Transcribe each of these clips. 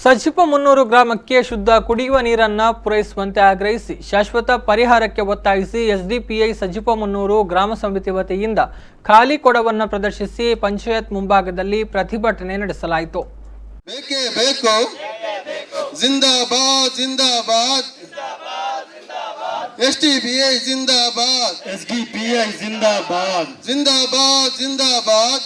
ಸಜಿಪ ಮುನ್ನೂರು ಗ್ರಾಮಕ್ಕೆ ಶುದ್ಧ ಕುಡಿಯುವ ನೀರನ್ನು ಪೂರೈಸುವಂತೆ ಆಗ್ರಹಿಸಿ ಶಾಶ್ವತ ಪರಿಹಾರಕ್ಕೆ ಒತ್ತಾಯಿಸಿ ಎಸ್ಡಿಪಿಐ ಸಜಿಪ ಮುನ್ನೂರು ಗ್ರಾಮ ಸಮಿತಿ ವತಿಯಿಂದ ಖಾಲಿ ಕೊಡವನ್ನು ಪ್ರದರ್ಶಿಸಿ ಪಂಚಾಯತ್ ಮುಂಭಾಗದಲ್ಲಿ ಪ್ರತಿಭಟನೆ ನಡೆಸಲಾಯಿತು. ಬೇಕೇ ಬೇಕು ಜಿಂದಾಬಾದ್ ಜಿಂದಾಬಾದ್ ಎಸ್ಡಿಪಿಐ ಜಿಂದಾಬಾದ್ ಎಸ್ಡಿಪಿಐ ಜಿಂದಾಬಾದ್ ಜಿಂದಾಬಾದ್ ಜಿಂದಾಬಾದ್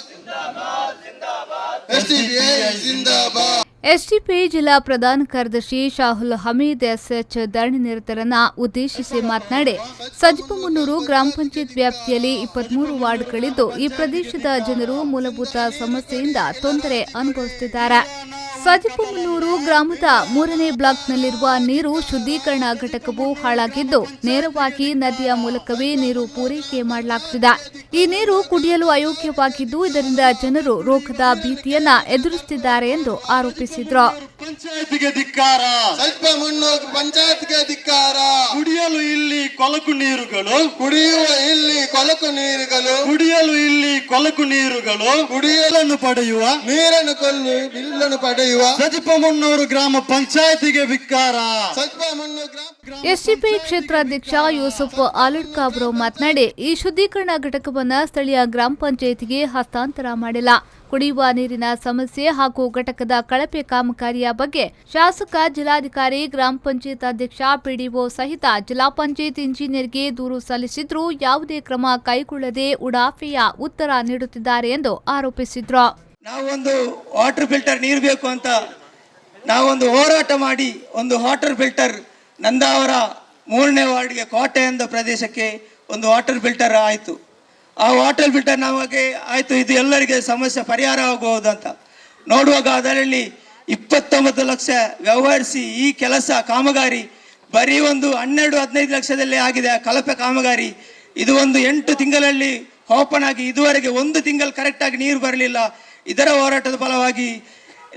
ಎಸ್ಡಿಪಿಐ ಜಿಂದಾಬಾದ್. ಎಸ್ಡಿಪಿಐ ಜಿಲ್ಲಾ ಪ್ರಧಾನ ಕಾರ್ಯದರ್ಶಿ ಶಾಹುಲ್ ಹಮೀದ್ ಎಸ್ಎಚ್ ಧರಣಿ ನಿರತರನ್ನ ಉದ್ದೇಶಿಸಿ ಮಾತನಾಡಿ, ಸಜಿಪ ಮುನ್ನೂರು ಗ್ರಾಮ ಪಂಚಾಯತ್ ವ್ಯಾಪ್ತಿಯಲ್ಲಿ 23 ವಾರ್ಡ್ಗಳಿದ್ದು ಈ ಪ್ರದೇಶದ ಜನರು ಮೂಲಭೂತ ಸಮಸ್ಯೆಯಿಂದ ತೊಂದರೆ ಅನುಭವಿಸುತ್ತಿದ್ದಾರೆ. ಸಜಿಪ ಮುನ್ನೂರು ಗ್ರಾಮದ 3ನೇ ಬ್ಲಾಕ್ನಲ್ಲಿರುವ ನೀರು ಶುದ್ಧೀಕರಣ ಘಟಕವು ಹಾಳಾಗಿದ್ದು ನೇರವಾಗಿ ನದಿಯ ಮೂಲಕವೇ ನೀರು ಪೂರೈಕೆ ಮಾಡಲಾಗುತ್ತಿದೆ. ಈ ನೀರು ಕುಡಿಯಲು ಅಯೋಗ್ಯವಾಗಿದ್ದು ಇದರಿಂದ ಜನರು ರೋಗದ ಭೀತಿಯನ್ನ ಎದುರಿಸುತ್ತಿದ್ದಾರೆ ಎಂದು ಆರೋಪಿಸಿದರು. ಪಂಚಾಯತ್ಗೆ ಧಿಕ್ಕಾರ, ಸಜಿಪ ಮುನ್ನೂರು ಪಂಚಾಯತ್ಗೆ ಧಿಕ್ಕಾರ. ಕುಡಿಯಲು ಇಲ್ಲಿ ಕೊಳಕು ನೀರುಗಳು, ಕುಡಿಯುವ ಇಲ್ಲಿ ಕೊಳಕು ನೀರುಗಳು, ಕುಡಿಯಲು ಇಲ್ಲಿ ಕೊಳಕು ನೀರುಗಳು, ಕುಡಿಯಲನ್ನು ಪಡೆಯುವ ನೀರನ್ನು ಕೊಲ್ಲಿ ಬಿಲ್ಲನ್ನು ಪಡೆಯುವ ಸಜಿಪ ಮುನ್ನೂರು ಗ್ರಾಮ ಪಂಚಾಯತಿಗೆ ಧಿಕ್ಕಾರ. ಸಜಿಪ ಮುನ್ನೂರು ಎಸ್ಡಿಪಿಐ ಕ್ಷೇತ್ರಾಧ್ಯಕ್ಷ ಯೂಸುಫ್ ಆಲಡ್ಕ ಅವರು ಮಾತನಾಡಿ, ಈ ಶುದ್ಧೀಕರಣ ಘಟಕವನ್ನು ಸ್ಥಳೀಯ ಗ್ರಾಮ ಪಂಚಾಯತಿಗೆ ಹಸ್ತಾಂತರ ಮಾಡಿಲ್ಲ. ಕುಡಿಯುವ ನೀರಿನ ಸಮಸ್ಯೆ ಹಾಗೂ ಘಟಕದ ಕಳಪೆ ಕಾಮಗಾರಿಯ ಬಗ್ಗೆ ಶಾಸಕ, ಜಿಲ್ಲಾಧಿಕಾರಿ, ಗ್ರಾಮ ಪಂಚಾಯತ್ ಅಧ್ಯಕ್ಷ, ಪಿಡಿಒ ಸಹಿತ ಜಿಲ್ಲಾ ಪಂಚಾಯತ್ ಇಂಜಿನಿಯರ್ಗೆ ದೂರು ಸಲ್ಲಿಸಿದ್ರೂ ಯಾವುದೇ ಕ್ರಮ ಕೈಗೊಳ್ಳದೆ ಉಡಾಫೆಯ ಉತ್ತರ ನೀಡುತ್ತಿದ್ದಾರೆ ಎಂದು ಆರೋಪಿಸಿದ್ರು. ನಾವೊಂದು ವಾಟರ್ ಫಿಲ್ಟರ್ ನೀರು ಬೇಕು ಅಂತ ನಾವೊಂದು ಹೋರಾಟ ಮಾಡಿ ಒಂದು ವಾಟರ್ ಫಿಲ್ಟರ್ ನಂದಾವರ 3ನೇ ವಾರ್ಡ್ಗೆ ಕೋಟೆ ಎಂದ ಪ್ರದೇಶಕ್ಕೆ ಒಂದು ವಾಟರ್ ಫಿಲ್ಟರ್ ಆಯಿತು. ಆ ವಾಟರ್ ಫಿಲ್ಟರ್ ನಮಗೆ ಆಯಿತು, ಇದು ಎಲ್ಲರಿಗೆ ಸಮಸ್ಯೆ ಪರಿಹಾರ ಆಗಬಹುದು ಅಂತ ನೋಡುವಾಗ ಅದರಲ್ಲಿ 29 ಲಕ್ಷ ವ್ಯವಹರಿಸಿ ಈ ಕೆಲಸ ಕಾಮಗಾರಿ ಬರೀ ಒಂದು 12-15 ಲಕ್ಷದಲ್ಲೇ ಆಗಿದೆ. ಆ ಕಳಪೆ ಕಾಮಗಾರಿ ಇದು ಒಂದು 8 ತಿಂಗಳಲ್ಲಿ ಓಪನ್ ಆಗಿ ಇದುವರೆಗೆ 1 ತಿಂಗಳು ಕರೆಕ್ಟಾಗಿ ನೀರು ಬರಲಿಲ್ಲ. ಇದರ ಹೋರಾಟದ ಫಲವಾಗಿ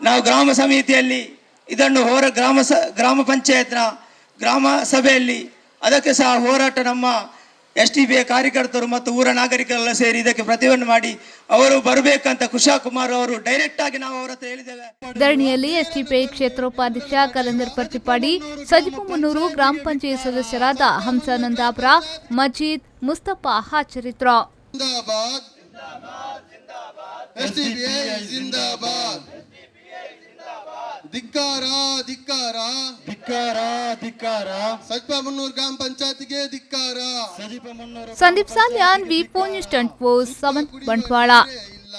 ನಾವು ಗ್ರಾಮ ಸಮಿತಿಯಲ್ಲಿ ಇದನ್ನು ಗ್ರಾಮ ಪಂಚಾಯತ್ನ ಗ್ರಾಮ ಸಭೆಯಲ್ಲಿ ಅದಕ್ಕೆ ಸಹ ಹೋರಾಟ ನಮ್ಮ ಎಸ್ಡಿಪಿಐ ಕಾರ್ಯಕರ್ತರು ಮತ್ತು ಊರ ನಾಗರಿಕರೆಲ್ಲ ಸೇರಿ ಇದಕ್ಕೆ ಪ್ರತಿಭಟನೆ ಮಾಡಿ ಅವರು ಬರಬೇಕಂತ ಕುಶಾಕುಮಾರ್ ಅವರು ಡೈರೆಕ್ಟ್ ಆಗಿ ನಾವು ಅವರ ಹತ್ರ ಹೇಳಿದ್ದೇವೆ. ಧರಣಿಯಲ್ಲಿ ಎಸ್ಡಿಪಿಐ ಕ್ಷೇತ್ರೋಪಾಧ್ಯಕ್ಷ ಕಲಂದರ್ ಪ್ರತಿಪಾಡಿ, ಸಜಿಪ ಮುನ್ನೂರು ಗ್ರಾಮ ಪಂಚಾಯತ್ ಸದಸ್ಯರಾದ ಹಂಸಾನಂದಾಪುರ, ಮಜೀದ್, ಮುಸ್ತಫಾ ಹಾಜರಿದ್ದರು. ಎಸ್ಡಿಪಿಐ ಜಿಂದಾಬಾದ್. ಧಿಕ್ಕಾರ ಧಿಕ್ಕಾರ ಧಿಕ್ಕಾರ ಧಿಕ್ಕಾರ. ಸಜಿಪ ಮುನ್ನೂರು ಗ್ರಾಮ ಪಂಚಾಯತಿಗೆ ಧಿಕ್ಕಾರ. ಸಂದೀಪ್ ಸಾಲ್ಯಾನ್, ವಿ4 ನ್ಯೂಸ್ 24 7 ಬಂಟ್ವಾಳ. ಇಲ್ಲ